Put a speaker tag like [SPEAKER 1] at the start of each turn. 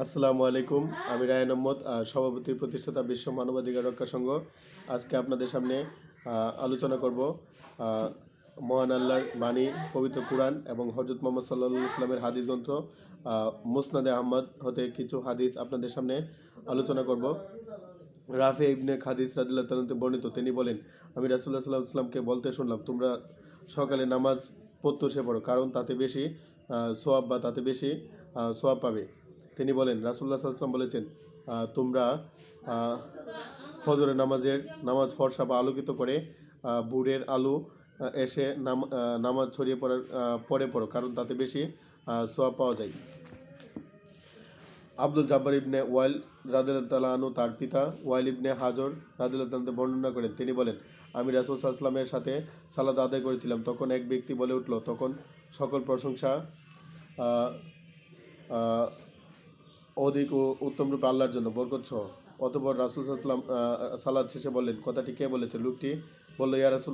[SPEAKER 1] আসসালামু আলাইকুম। আমি রায়হান আহমদ, সভাপতি প্রতিষ্ঠাতা বিশ্ব মানবাধিকার রক্ষা সংঘ। আজকে আপনাদের সামনে আলোচনা করব মহান আল্লাহর বাণী পবিত্র কুরআন এবং হযরত মুহাম্মদ সাল্লাল্লাহু আলাইহি ওয়াসাল্লামের হাদিস গ্রন্থ মুসনাদে আহমদ হতে কিছু হাদিস আপনাদের সামনে আলোচনা করব। রাফে ইবনে খাদিজ রাদিয়াল্লাহু তাআলা হতে বর্ণিত, তিনি বলেন, আমি রাসূলুল্লাহ সাল্লাল্লাহু আলাইহি ওয়াসাল্লামকে বলতে শুনলাম, তোমরা সকালে নামাজ প্রত্যুষে পড়ো, কারণ তাতে বেশি সোয়াব বা তাতে বেশি সোয়াব পাবে। তিনি বলেন, রাসূলুল্লাহ সাল্লাল্লাহু আলাইহি ওয়াসাল্লাম বলেছেন, তোমরা ফজরের নামাজ ফর্সা বা আলোকিত করে ভোরের আলো এসে নামাজ ছড়িয়ে পড়ার পরে পড়ো, কারণ তাতে বেশি সোয়াব পাওয়া যায়। আব্দুল জাব্বার ইবনে ওয়াইল রাদিয়াল্লাহু তাআলা আনহু তার পিতা ওয়াইল ইবনে হাজর রাদিয়াল্লাহু তাআলা বর্ণনা করেন, তিনি বলেন, আমি রাসূল সাল্লাল্লাহু আলাইহি ওয়াসাল্লামের সাথে সালাত আদায় করেছিলাম। তখন এক ব্যক্তি বলে উঠল, তখন সকল প্রশংসা অধিক ও উত্তম রূপে আল্লাহর জন্য, বরকত সহ। অতঃপর রাসূল সাল্লাল্লাহু আলাইহি ওয়াসাল্লাম সালাত শেষে বললেন, কথাটি কে বলেছে? লোকটি বলল, ইয়া রাসূলুল্লাহ,